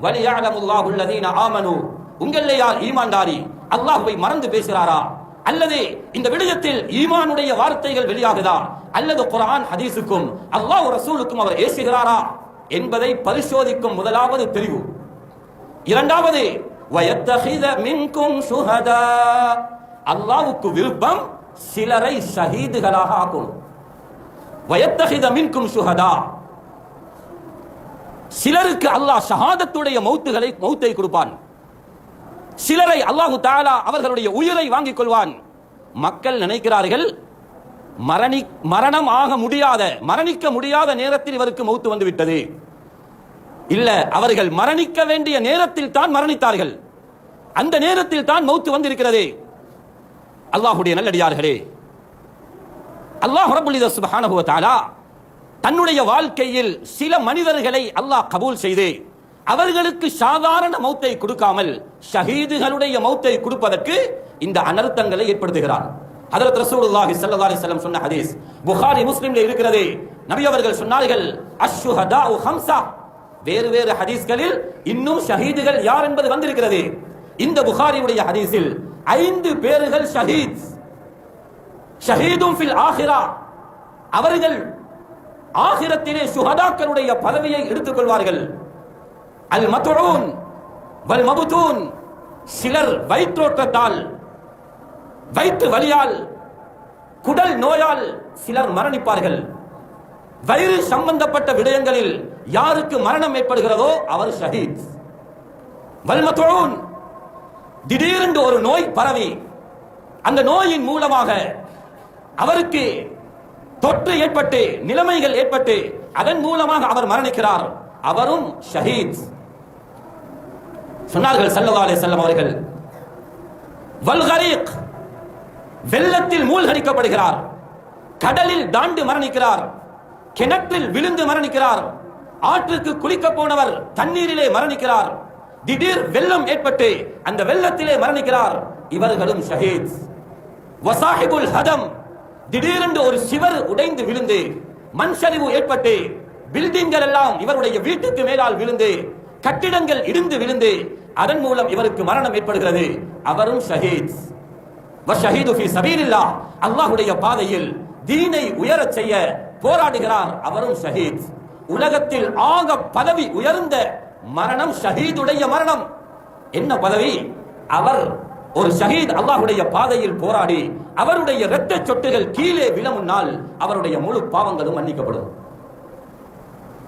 வலியஅலமுல்லாஹு அல்லதீன ஆமனு, உங்களே யார் ஈமான்தாரி அல்லாஹ்வை மறந்து பேசுகிறாரா, அல்லது இந்த விடயத்தில் ஈமானுடைய வார்த்தைகள் வெளியாகுதா, அல்லது குர்ஆன் ஹதீஸுக்கும் அல்லாஹ் ரசூலுக்கும் அவர் ஏசுகிறாரா என்பதை பரிசோதிக்கும் முதலாவது தெரிவு. இரண்டாவது, வயத்தஹித மின்கும் ஷுஹதா, அல்லாஹ்வுக்கு விருப்பம் சிலரை ஷஹீதுகளாக ஆக்கும். வயத்தஹித மின்கும் ஷுஹதா, சிலருக்கு அல்லாஹ் ஷஹாதத்துடைய மௌத்தை கொடுப்பான். சிலரை அல்லாஹு தஆலா அவர்களுடைய உயிரை வாங்கிக் கொள்வான். மக்கள் நினைக்கிறார்கள் மரணிக்க முடியாத நேரத்தில் இவருக்கு மௌத்து வந்து விட்டது. இல்ல, அவர்கள் மரணிக்க வேண்டிய நேரத்தில் தான் மரணித்தார்கள். அந்த நேரத்தில் தான் மௌத்து வந்திருக்கிறது. அல்லாஹ்வுடைய நல்லடியார்களே, அல்லாஹ் ரப்பல் இஸ்ஸத் சுப்ஹானஹு வ தஆலா தன்னுடைய வாழ்க்கையில் சில மனிதர்களை அல்லாஹ் கபூல் செய்து அவர்களுக்கு சாதாரண மௌத்தை கொடுக்காமல் ஷஹீதுகளுடைய மௌத்தை கொடுப்பதற்கு இந்த அனர்த்தங்களை ஏற்படுத்துகிறார். ஹஜ்ரத் ரசூலுல்லாஹி ஸல்லல்லாஹு அலைஹி வஸல்லம் சொன்ன ஹதீஸ் புகாரி முஸ்லிம்ல இருக்கிறது. நபி அவர்கள் சொன்னார்கள், அஷ்ஷுஹதாஉ ஹம்ஸா. வேறு வேறு ஹதீஸ்களில் இன்னும் ஷஹீதுகள் யார் என்பது வந்திருக்கிறது. இந்த புகாரியுடைய ஹதீஸில் 5 பேர்கள் ஷஹீத், ஷஹீதும் ஃபில் ஆகிரா, அவர்கள் ஆகிரத்திலே ஷுஹதாக்களுடைய பதவியை எடுத்துக் கொள்வார்கள். அல் மத்ஊன் வல் மபூதூன், சிலர் வயிற்றோட்டத்தால், வயிற்று வலியால், குடல் நோயால் சிலர் மரணிப்பார்கள். வயிறு சம்பந்தப்பட்ட விடயங்களில் யாருக்கு மரணம் ஏற்படுகிறதோ அவர் ஷஹீத். வல் மத்ஊன், திடீரென்று ஒரு நோய் பரவி அந்த நோயின் மூலமாக அவருக்கு தொற்று ஏற்பட்டு நிலைமைகள் ஏற்பட்டு அதன் மூலமாக அவர் மரணிக்கிறார், அவரும் ஷஹீத். சொன்னார்கள் ஸல்லல்லாஹு அலைஹி வஸல்லம் அவர்கள், வல் கரீக், வெள்ளத்தில் மூழ்கடிக்கப்படுகிறார், கடலில் தாண்டு மரணிக்கிறார், கிணற்றில் விழுந்து மரணிக்கிறார், ஆற்றுக்கு குளிக்க போனவர் தண்ணீரிலே மரணிக்கிறார், திடீர் வெள்ளம் ஏற்பட்டு அந்த வெள்ளத்திலே மரணிக்கிறார், இவர்களும் ஷஹீத். வசாஹிபுல் ஹதம், திடீரென்று ஒரு சிவர் உடைந்து விழுந்து மண் சரிவு ஏற்பட்டு பில்டிங்கள் எல்லாம் இவருடைய வீட்டுக்கு மேலால் விழுந்து கட்டிடங்கள் இடிந்து விழுந்து அதன் மூலம் இவருக்கு மரணம் ஏற்படுகிறது, அவரும் ஷஹீத். வஷஹீது ஃபீ சபீலில்லாஹ், அல்லாஹ்வுடைய பாதையில் தீனை உயரச் செய்ய போராடுகிறார், அவரும் ஷஹீத். உலகத்தில் ஆக பதவி உயர்ந்த மரணம் ஷஹீதுடைய மரணம். என்ன பதவி? அவர் ஒரு ஷஹீத் அல்லாஹ்வுடைய பாதையில் போராடி அவருடைய இரத்த சொட்டுகள் கீழே விழ முன்னால் அவருடைய முழு பாவங்களும் மன்னிக்கப்படும்.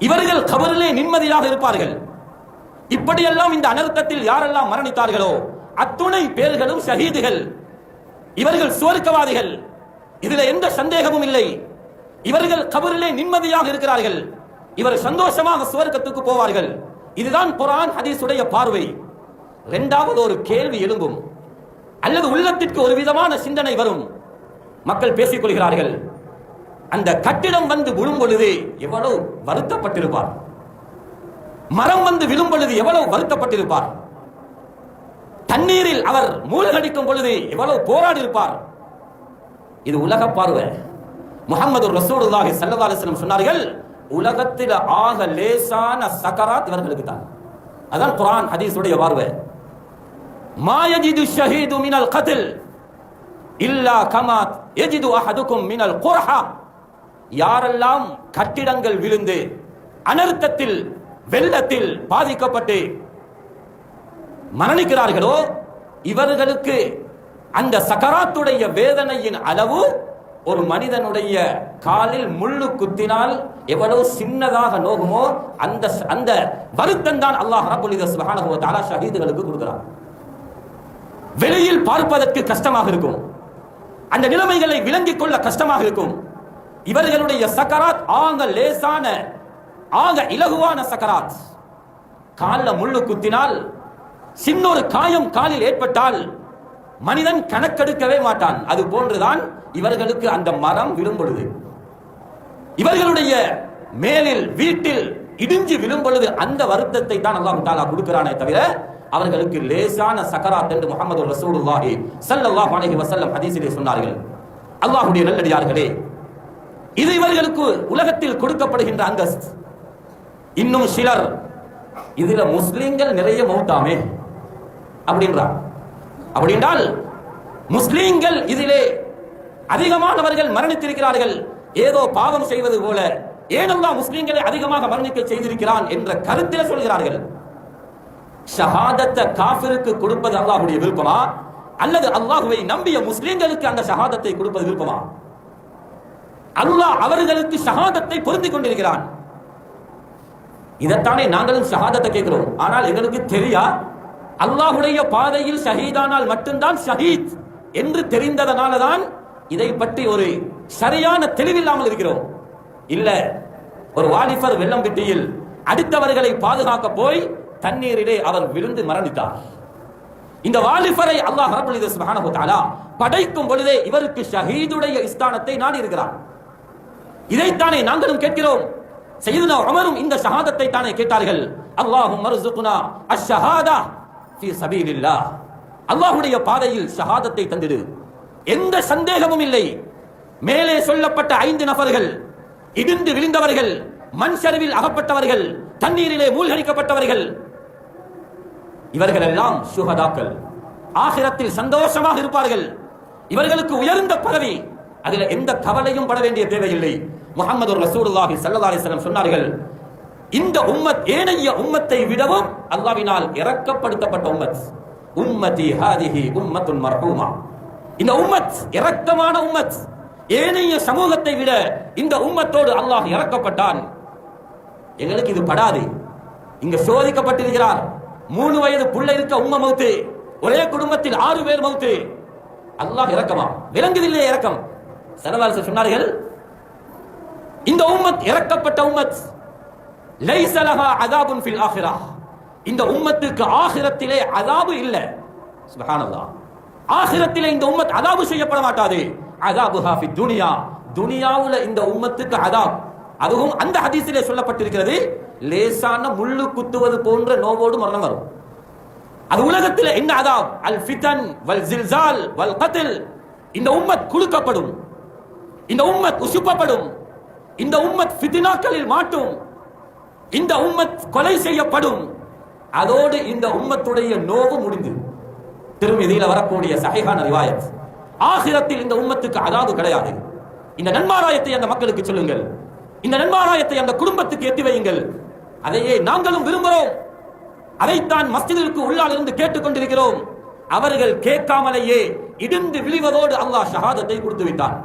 இவர்கள் கபரிலே நிம்மதியாக இருப்பார்கள். இப்படியெல்லாம் இந்த அனர்த்தத்தில் யாரெல்லாம் மரணித்தார்களோ அத்துணை பேர்களும் ஷஹீதுகள். இவர்கள் சுவர்க்கவாதிகள், இதுல எந்த சந்தேகமும் இல்லை. இவர்கள் கபரிலே நிம்மதியாக இருக்கிறார்கள், இவர் சந்தோஷமாக சுவர்க்கத்துக்கு போவார்கள். இதுதான் குர்ஆன் ஹதீஸுடைய பார்வை. இரண்டாவது ஒரு கேள்வி எழும்பும், அல்லது உள்ளத்திற்கு ஒரு விதமான சிந்தனை வரும். மக்கள் பேசிக் கொள்கிறார்கள், அந்த கட்டிடம் வந்து விழும் பொழுது எவ்வளவு வருத்தப்பட்டிருப்பார், மரம் வந்து விழும் பொழுது எவ்வளவு வருத்தப்பட்டிருப்பார், தண்ணீரில் அவர் மூழ்கடிக்கும் பொழுது எவ்வளவு போராடி இருப்பார். இது உலக பார்வை. முஹம்மது ரசூலுல்லாஹி ஸல்லல்லாஹு அலைஹி வஸல்லம் சொன்னார்கள், உலகத்தில் ஆக லேசான சக்கராத் இவர்களுக்கு தான். அதான் குர்ஆன் ஹதீஸுடைய பார்வை. மா யஜிது ஷஹீது மினல் கத்ல் இல்லா கமா யஜிது அஹதுக்கும் மினல் குர்ஹா. யாரெல்லாம் கட்டிடங்கள் விழுந்து அனர்த்தத்தில் வெள்ளத்தில் பாதிக்கப்பட்டு மரணிக்கிறார்களோ இவர்களுக்கு அந்த சக்கராத்துடைய வேதனையின் அளவு ஒரு மனிதனுடைய காலில் முள்ளு குத்தினால் எவ்வளவு சின்னதாக நோகுமோ அந்த அந்த வருத்தம் தான் அல்லாஹ் ரப்பல் இஸ்ஸத் சுப்ஹானஹு வ தஆலா ஷஹீதுகளுக்கு கொடுக்கிறார். வெளியில் பார்ப்பதற்கு கஷ்டமாக இருக்கும், அந்த நிலைமைகளை விளங்கிக் கொள்ள கஷ்டமாக இருக்கும். இவர்களுடைய சக்கராத் ஆக லேசான ஆக இலகுவான சக்கராத். காலில் முள்ளு குத்தினால், சின்னொரு காயம் காலில் ஏற்பட்டால் மனிதன் கணக்கெடுக்கவே மாட்டான். அது போன்றுதான் இவர்களுக்கு அந்த மரம் விழும் பொழுது, இவர்களுடைய மேலில் வீட்டில் இடிஞ்சு விழும் பொழுது அந்த வருத்தத்தை தான் அல்லாஹ் தஆலா கொடுக்கிறானே தவிர அவர்களுக்கு லேசான சக்கராத் என்று முஹம்மது ரசூலுல்லாஹி ஸல்லல்லாஹு அலைஹி வஸல்லம் ஹதீஸிலே சொன்னார்கள். அல்லாஹ்வுடைய நல்லடியார்களே, இது இவர்களுக்கு உலகத்தில் கொடுக்கப்படுகின்ற அந்தஸ்து. இன்னும் சிலர் இதுல முஸ்லிம்கள் நிறைய மௌத்தாமே அப்படின்றார். அப்படின்றால் முஸ்லிம்கள் இதிலே அதிகமானவர்கள் மரணித்திருக்கிறார்கள், ஏதோ பாவம் செய்வது போல ஏன் அல்லாஹ் முஸ்லிம்களை அதிகமாக மரணிக்க செய்திருக்கிறான் என்ற கருத்தில் சொல்கிறார்கள். ஷஹாதத்தை காஃபிருக்கு கொடுப்பது அல்லாஹ்வுடைய விருப்பமா, அல்லது அல்லாஹ்வை நம்பிய முஸ்லிம்களுக்கு அந்த ஷஹாதத்தை கொடுப்பது விருப்பமா? அல்லாஹ் அவர்களுக்கு ஷஹாதத்தை பொருந்திக் கொண்டிருக்கிறான். இதைத்தானே நாங்களும் ஷஹாதத்தை கேட்கிறோம். ஆனால் எங்களுக்கு தெரியா அல்லாஹ்வுடைய பாதையில் ஷஹீதானால் மட்டும்தான் ஷஹீத் என்று தெரிந்ததனால தான் இதை பற்றி ஒரு சரியான தெளிவில்லாமல் இருக்கிறோம். இல்ல, ஒரு வாலிபர் வெள்ளம் விட்டியில் அடுத்தவர்களை பாதுகாக்க போய் தண்ணீரிலே அவர் விழுந்து மரணித்தார். இந்த வாலிபரை அல்லாஹ் ரப்பல் இஸ்ஸத் சுப்ஹானஹு வ தஆலா படைக்கும் பொழுதே இவருக்கு ஷஹீதுடைய ஸ்தானத்தை நாடி இருக்கிறார். இதைத்தானே நாங்களும் கேட்கிறோம். சய்யிதுனா உமரும் இந்த ஷஹாதத்தை தானே கேட்டார்கள். அல்லாஹும்ம ர்ஸுக்னா அஷ்-ஷஹாதா ஃபீ ஸபீலில்லாஹ், அல்லாஹ்வுடைய பாதையில் ஷஹாதத்தை தந்திடு. எந்த சந்தேகமும் இல்லை. மேலே சொல்லப்பட்ட 5 நபர்கள், இடிந்து விழுந்தவர்கள், மண் சரிவில் அகப்பட்டவர்கள், தண்ணீரிலே மூழ்கடிக்கப்பட்டவர்கள், இவர்கள் எல்லாம் சுஹதாக்கள், ஆகிரத்தில் சந்தோஷமாக இருப்பார்கள். இவர்களுக்கு உயர்ந்த பதவி, அதில் எந்த கவலையும் பட வேண்டிய தேவையில்லை. முஹம்மது ரசூலுல்லாஹி ஸல்லல்லாஹு அலைஹி வஸல்லம் சொன்னார்கள், இந்த உம்மத் ஏனைய உம்மத்தை விடவும் அல்லாஹ்வினால் இரக்கப்படுத்தப்பட்ட உம்மத். உம்மதி ஹாதிஹி உம்மத்துன் மர்ஹூமா, இந்த உம்மத் இரக்கமான உம்மத். ஏனைய சமூகத்தை விட இந்த உம்மத்தோடு அல்லாஹ் இரக்கப்பட்டான். எங்களுக்கு இது படாது. இங்க சோதிக்கப்பட்டிருக்கிறார். 3 வயது புள்ள இருக்க உம்ம மௌத்து, ஒரே குடும்பத்தில் 6 பேர் மௌத்து. அல்லாஹ் இரக்கமா? விளங்குதில்லை இரக்கம். ஸல்லல்லாஹு அலைஹி சொன்னார்கள், இந்த உம்மத் இரக்கப்பட்ட உம்மத். லைஸ லஹா அஸாபுன் ஃபில் ஆখিরাহ, இந்த உம்மத்துக்கு ஆகிரத்திலே அஸாபு இல்ல. சுப்ஹானல்லாஹ், ஆகிரத்திலே இந்த உம்மத் அஸாபு செய்யப்பட மாட்டாது. அஸாபுஹா ஃபித் துன்யா, துனியாவுல இந்த உம்மத்துக்கு அஸாப். அதுவும் அந்த ஹதீஸிலே சொல்லப்பட்டிருக்கிறது, லேசான முள்ளு குத்துவது போன்ற நோவோடு மரணம் வரும். அது உலகத்தில் என்ன அஸாப்? அல் ஃபிதன் வல் ஜில்சால் வல் கத்ல். இந்த உம்மத் குலுக்கப்படும், இந்த உம்மத் உசுப்பப்படும், இந்த உம்மத் ஃபித்னாக்களில் மாட்டும், இந்த உம்மத் கொலை செய்யப்படும். அதோடு இந்த உம்மத்துடைய நோவு முடிந்து. திருமிதியில வரக்கூடிய சஹீஹான ரிவாயத். ஆகிரத்தில் இந்த உம்மத்துக்கு அஸாபு கிடையாது. இந்த நன்மாராயத்தை அந்த மக்களுக்கு சொல்லுங்கள், இந்த நன்மாராயத்தை அந்த குடும்பத்துக்கு எத்தி வையுங்கள். அதையே நாங்களும் விரும்புகிறோம். அதைத்தான் மஸ்ஜிதிற்கு உள்ளால் இருந்து கேட்டுக் கொண்டிருக்கிறோம். அவர்கள் கேட்காமலேயே இடிந்து விழுவதோடு அல்லாஹ் ஷஹாதத்தை கொடுத்து விட்டான்.